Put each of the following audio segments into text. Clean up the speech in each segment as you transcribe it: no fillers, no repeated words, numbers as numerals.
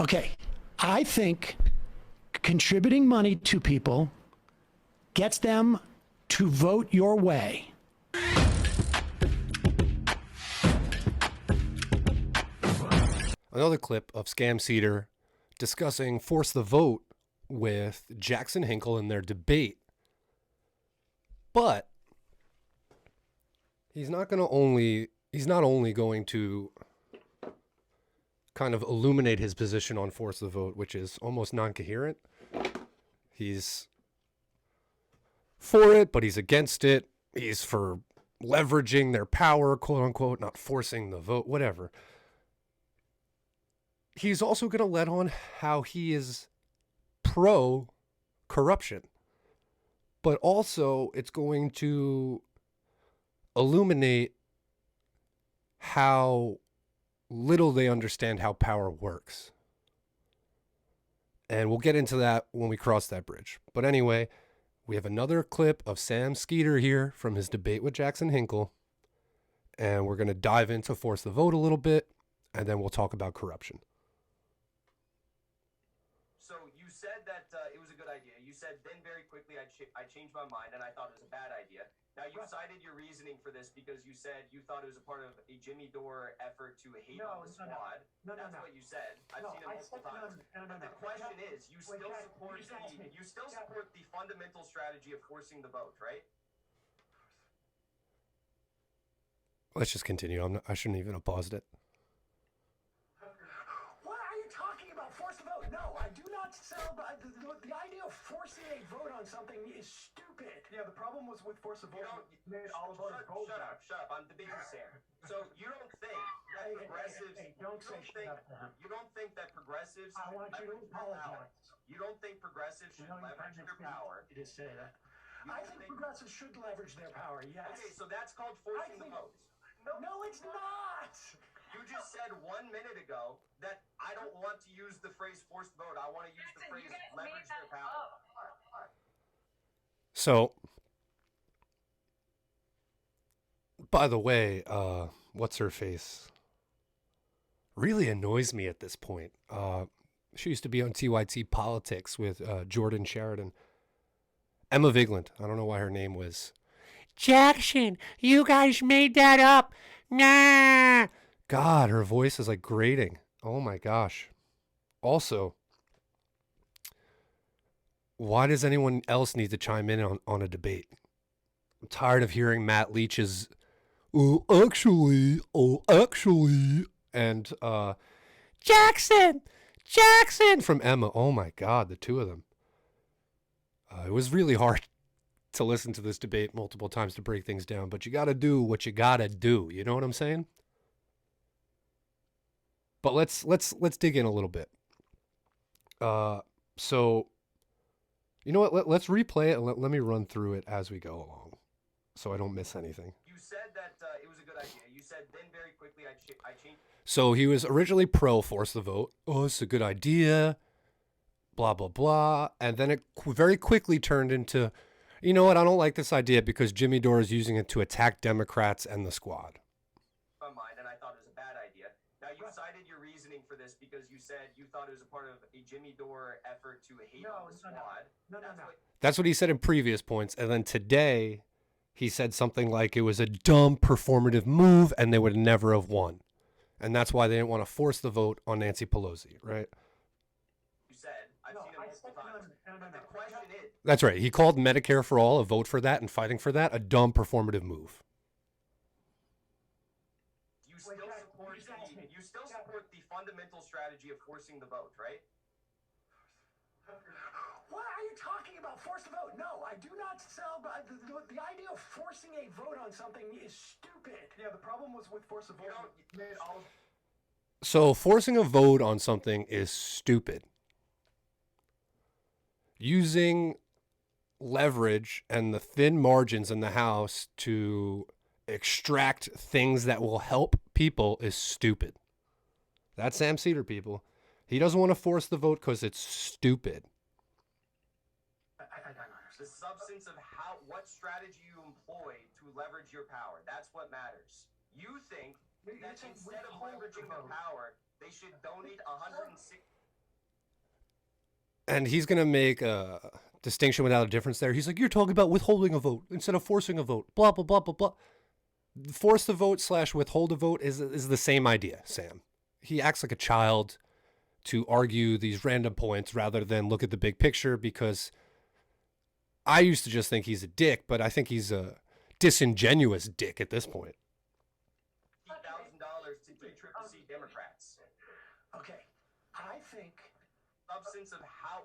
Okay. I think contributing money to people gets them to vote your way. Another clip of Scam Seder discussing Force the Vote with Jackson Hinkle in their debate. But he's not only going to kind of illuminate his position on Force the Vote, which is almost non-coherent. He's for it, but he's against it. He's for leveraging their power, quote unquote, not forcing the vote, whatever. He's also going to let on how he is pro corruption, but also it's going to illuminate how little they understand how power works. And we'll get into that when we cross that bridge. But anyway, we have another clip of Sam Seder here from his debate with Jackson Hinkle. And we're going to dive into Force the Vote a little bit, and then we'll talk about corruption. So you said that it was a good idea. You said then very quickly I changed my mind and I thought it was a bad idea. Now you cited your reasoning for this because you said you thought it was a part of a Jimmy Dore effort to hate on the squad. That's what you said. I've seen it multiple times. But the question is, you still support the fundamental strategy of forcing the vote, right? Let's just continue. I shouldn't even have paused it. What are you talking about? Force the vote? No, I do not sell. The idea of forcing a vote on something is stupid. Yeah, the problem was with force the vote. Made all of us vote. Shut up. I'm debating Sam. So you don't think that progressives? You don't think that progressives? I want you to apologize. You don't think progressives should leverage their power? You just say that. I think progressives should leverage their power. Yes. Okay, so that's called forcing the vote. No, it's not. You just said 1 minute ago that I don't want to use the phrase forced vote. I want to use the phrase leverage their power. So, by the way, what's her face really annoys me at this point. She used to be on TYT Politics with Jordan Sheridan. Emma Vigland. I don't know why her name was Jackson. You guys made that up. Nah. God, her voice is like grating. Oh my gosh. Also, why does anyone else need to chime in on a debate? I'm tired of hearing Matt Leach's oh actually, and Jackson from Emma. Oh my God, the two of them. It was really hard to listen to this debate multiple times to break things down, but you got to do what you got to do. You know what I'm saying? But let's dig in a little bit. So, you know what? Let's replay it and let me run through it as we go along, so I don't miss anything. You said that it was a good idea. You said then very quickly I changed. So he was originally pro force the vote. Oh, it's a good idea. Blah blah blah, and then it very quickly turned into, you know what? I don't like this idea because Jimmy Dore is using it to attack Democrats and the squad. My mind, and I thought it was a bad idea. Now you cited your reasoning for this because you said you thought it was a part of a Jimmy Dore effort to hate on the squad. No. That's what he said in previous points, and then today he said something like it was a dumb performative move and they would never have won, and that's why they didn't want to force the vote on Nancy Pelosi, right? You said I've seen it multiple times. The question is. That's right. He called Medicare for All, a vote for that and fighting for that, a dumb performative move. You still support the fundamental strategy of forcing the vote, right? What are you talking about? Force the vote? No, I do not sell. The idea of forcing a vote on something is stupid. Yeah, the problem was with force the vote. Made all of. So forcing a vote on something is stupid. Using leverage and the thin margins in the House to extract things that will help people is stupid. That's Sam Seder, people. He doesn't want to force the vote because it's stupid. I don't understand. The substance of what strategy you employ to leverage your power. That's what matters. You think that instead of leveraging their power, they should donate 160. And he's going to make a distinction without a difference there. He's like, you're talking about withholding a vote instead of forcing a vote. Blah, blah, blah, blah, blah. Force the vote / withhold a vote is the same idea, Sam. He acts like a child to argue these random points rather than look at the big picture, because I used to just think he's a dick, but I think he's a disingenuous dick at this point. $1,000 to DCCC Democrats. Okay, I think Substance of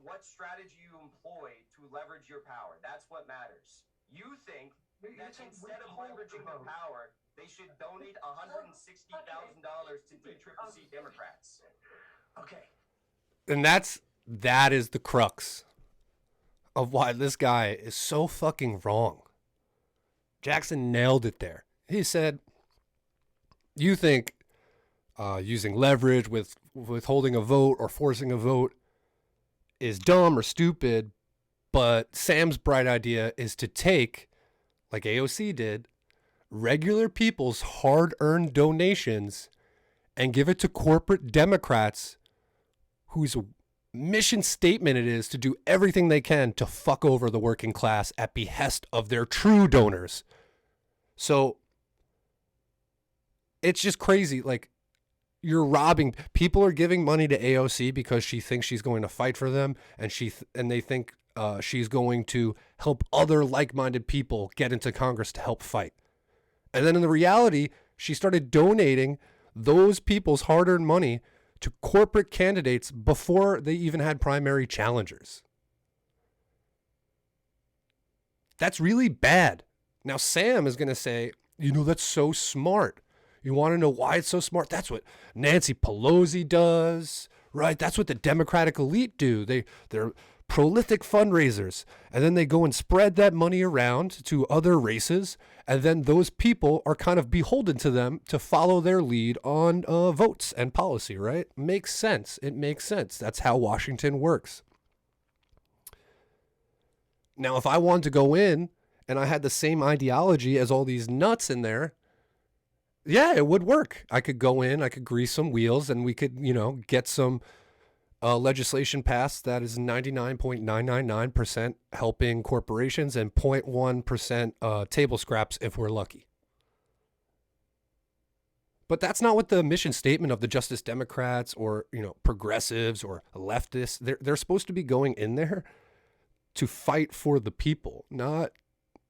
what strategy you employ to leverage your power. That's what matters. You think that instead of leveraging the power, they should donate $160,000 to DCCC Democrats. okay. And that is the crux of why this guy is so fucking wrong. Jackson nailed it there. He said, you think using leverage with withholding a vote or forcing a vote is dumb or stupid, but Sam's bright idea is to take, like AOC did, regular people's hard-earned donations and give it to corporate Democrats whose mission statement it is to do everything they can to fuck over the working class at behest of their true donors. So it's just crazy. Like, you're robbing. People are giving money to AOC because she thinks she's going to fight for them, and they think she's going to help other like-minded people get into Congress to help fight. And then in the reality, she started donating those people's hard-earned money to corporate candidates before they even had primary challengers. That's really bad. Now, Sam is going to say, that's so smart. You want to know why it's so smart? That's what Nancy Pelosi does, right? That's what the Democratic elite do. They're prolific fundraisers, and then they go and spread that money around to other races, and then those people are kind of beholden to them to follow their lead on votes and policy, right? Makes sense. It makes sense. That's how Washington works. Now, if I wanted to go in and I had the same ideology as all these nuts in there, yeah, it would work. I could go in, I could grease some wheels, and we could, get some legislation passed that is 99.999% helping corporations and 0.1% table scraps if we're lucky. But that's not what the mission statement of the Justice Democrats or, progressives or leftists, they're supposed to be going in there to fight for the people, not,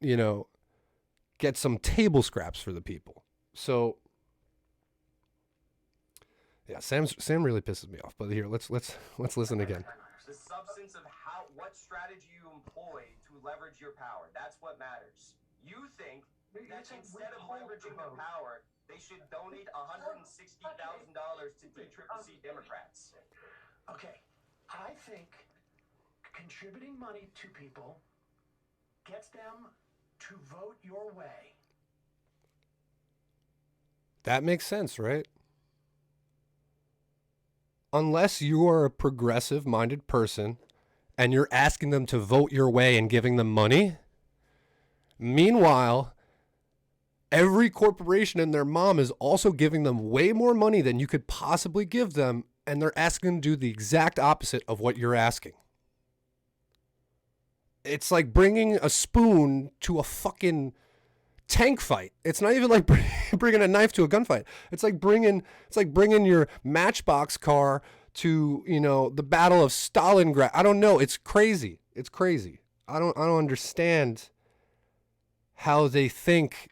get some table scraps for the people. So, yeah, Sam really pisses me off. But here, let's listen again. The substance of what strategy you employ to leverage your power. That's what matters. You think that instead of leveraging the power, they should donate $160,000 to DCCC Democrats. Okay, I think contributing money to people gets them to vote your way. That makes sense, right? Unless you are a progressive-minded person and you're asking them to vote your way and giving them money. Meanwhile, every corporation and their mom is also giving them way more money than you could possibly give them, and they're asking them to do the exact opposite of what you're asking. It's like bringing a spoon to a fucking tank fight. It's not even like bringing a knife to a gunfight. It's like bringing your Matchbox car to, the Battle of Stalingrad. I don't know. It's crazy. It's crazy. I don't understand how they think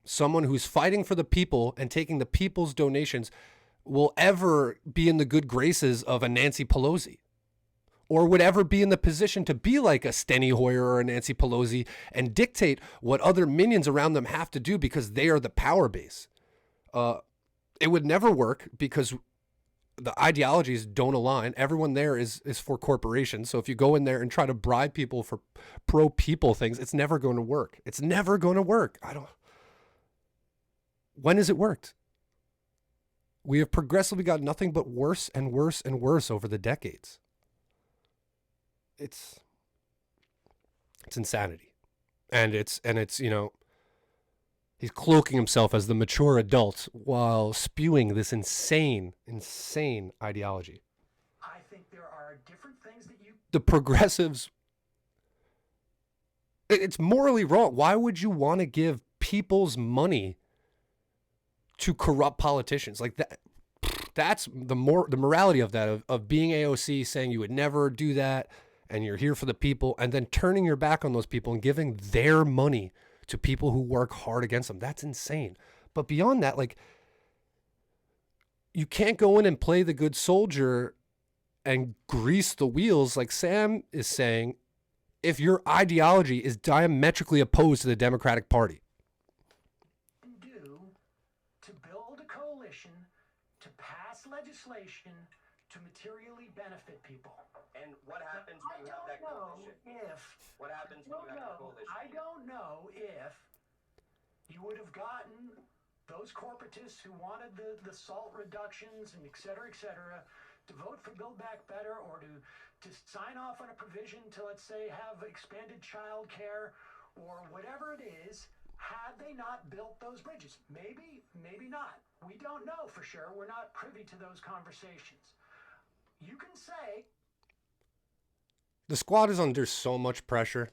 someone who's fighting for the people and taking the people's donations will ever be in the good graces of a Nancy Pelosi, or would ever be in the position to be like a Steny Hoyer or a Nancy Pelosi and dictate what other minions around them have to do because they are the power base. It would never work because the ideologies don't align. Everyone there is for corporations. So if you go in there and try to bribe people for pro-people things, it's never going to work. It's never going to work. When has it worked? We have progressively got nothing but worse and worse and worse over the decades. It's insanity. And it's he's cloaking himself as the mature adult while spewing this insane ideology. I think there are different things that you... The progressives, it's morally wrong. Why would you want to give people's money to corrupt politicians? Like that, that's the morality of that, of being AOC, saying you would never do that and you're here for the people, and then turning your back on those people and giving their money to people who work hard against them. That's insane. But beyond that, like, you can't go in and play the good soldier and grease the wheels like Sam is saying if your ideology is diametrically opposed to the Democratic Party. ...do to build a coalition, to pass legislation, to materially benefit people. And what happens when you have that coalition? What happens when you have that coalition? I don't know if you would have gotten those corporatists who wanted the SALT reductions and et cetera, to vote for Build Back Better, or to sign off on a provision to, let's say, have expanded child care or whatever it is, had they not built those bridges. Maybe, maybe not. We don't know for sure. We're not privy to those conversations. You can say... The squad is under so much pressure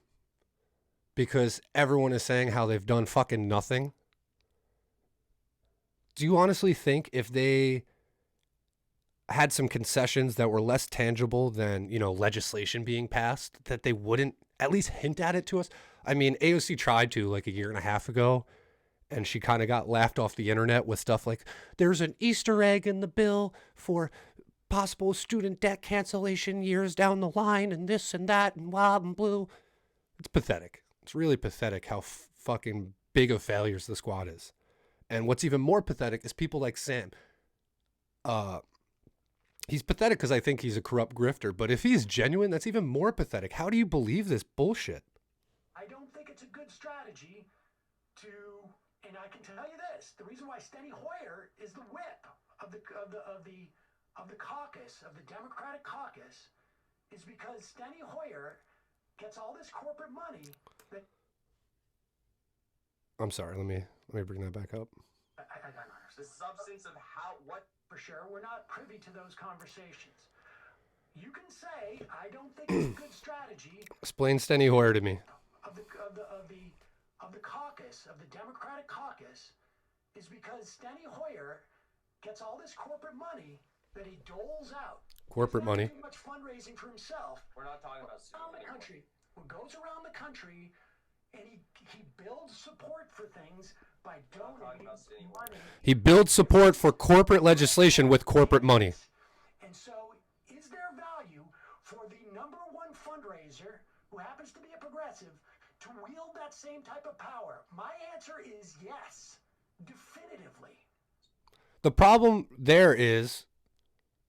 because everyone is saying how they've done fucking nothing. Do you honestly think if they had some concessions that were less tangible than, you know, legislation being passed, that they wouldn't at least hint at it to us? I mean, AOC tried to like a year and a half ago, and she kind of got laughed off the internet with stuff like, there's an Easter egg in the bill for possible student debt cancellation years down the line, and this and that, and wild and blue. It's pathetic. It's really pathetic how fucking big of failures the squad is. And what's even more pathetic is people like Sam. He's pathetic because I think he's a corrupt grifter, but if he's genuine, that's even more pathetic. How do you believe this bullshit? I don't think it's a good strategy to, and I can tell you this, the reason why Steny Hoyer is the whip of the caucus, of the Democratic caucus, is because Steny Hoyer gets all this corporate money that... I'm sorry, let me bring that back up. I don't understand. The substance of how, what... For sure, we're not privy to those conversations. You can say, I don't think it's a good strategy... Explain Steny Hoyer to me. Of the caucus, of the Democratic caucus, is because Steny Hoyer gets all this corporate money that he doles out. Corporate money. Too much fundraising for himself. We're not talking about around the country. Goes around the country, and he builds support for things by donating money. He builds support for corporate legislation with corporate money. And so, is there value for the number one fundraiser, who happens to be a progressive, to wield that same type of power? My answer is yes, definitively. The problem there is,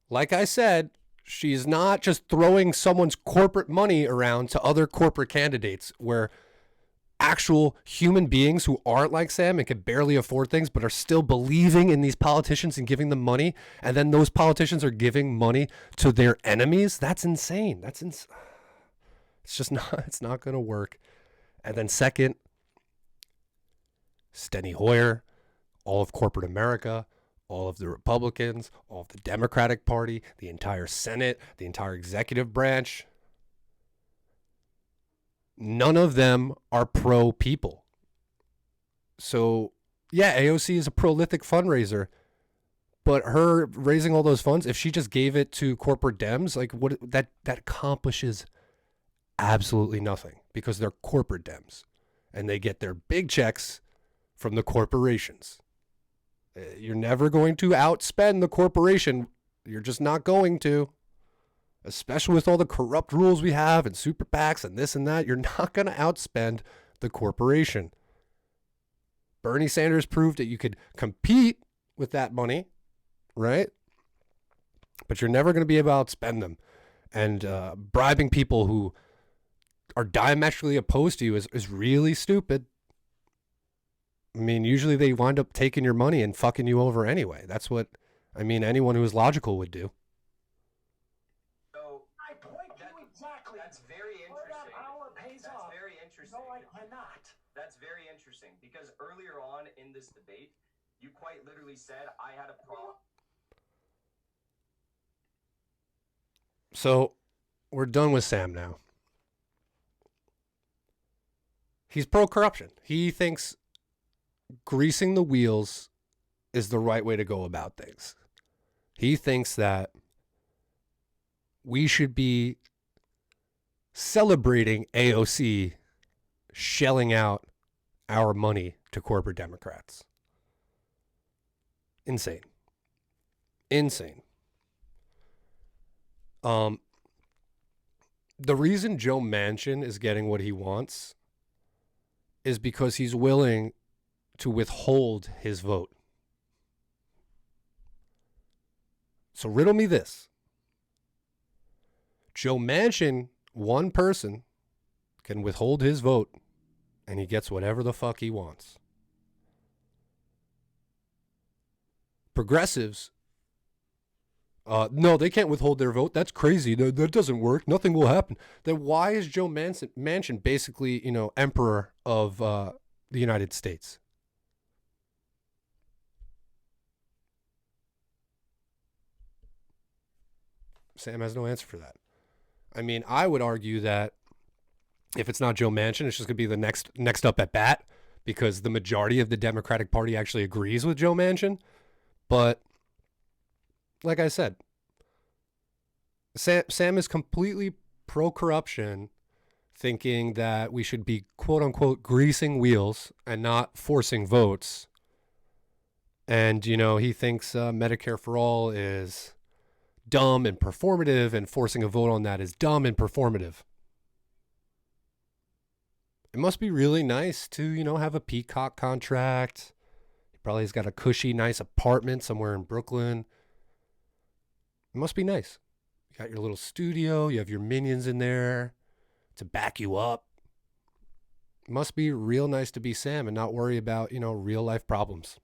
like I said, she's not just throwing someone's corporate money around to other corporate candidates, where actual human beings who aren't like Sam and can barely afford things but are still believing in these politicians and giving them money, and then those politicians are giving money to their enemies. That's insane. It's just not, it's not going to work. And then second, Steny Hoyer, all of corporate America, all of the Republicans, all of the Democratic Party, the entire Senate, the entire executive branch, none of them are pro people. So, yeah, AOC is a prolific fundraiser, but her raising all those funds, if she just gave it to corporate Dems, like what that accomplishes absolutely nothing, because they're corporate Dems and they get their big checks from the corporations. You're never going to outspend the corporation. You're just not going to. Especially with all the corrupt rules we have and super PACs and this and that, you're not going to outspend the corporation. Bernie Sanders proved that you could compete with that money, right? But you're never going to be able to outspend them. And bribing people who are diametrically opposed to you is really stupid. I mean, usually they wind up taking your money and fucking you over anyway. That's what, I mean, anyone who is logical would do. That's very interesting. That's very interesting. No, I cannot. That's very interesting, because earlier on in this debate, you quite literally said I had a problem. So we're done with Sam now. He's pro-corruption. He thinks greasing the wheels is the right way to go about things. He thinks that we should be celebrating AOC shelling out our money to corporate Democrats. Insane. Insane. The reason Joe Manchin is getting what he wants is because he's willing to withhold his vote. So riddle me this. Joe Manchin, one person, can withhold his vote and he gets whatever the fuck he wants. Progressives, no, they can't withhold their vote. That's crazy. That doesn't work. Nothing will happen. Then why is Joe Manchin basically, emperor of the United States? Sam has no answer for that. I mean, I would argue that if it's not Joe Manchin, it's just going to be the next up at bat because the majority of the Democratic Party actually agrees with Joe Manchin. But like I said, Sam is completely pro-corruption, thinking that we should be, quote unquote, greasing wheels and not forcing votes. And, he thinks Medicare for All is dumb and performative, and forcing a vote on that is dumb and performative. It must be really nice to, have a peacock contract. He probably has got a cushy, nice apartment somewhere in Brooklyn. It must be nice. You got your little studio. You have your minions in there to back you up. It must be real nice to be Sam and not worry about, real life problems.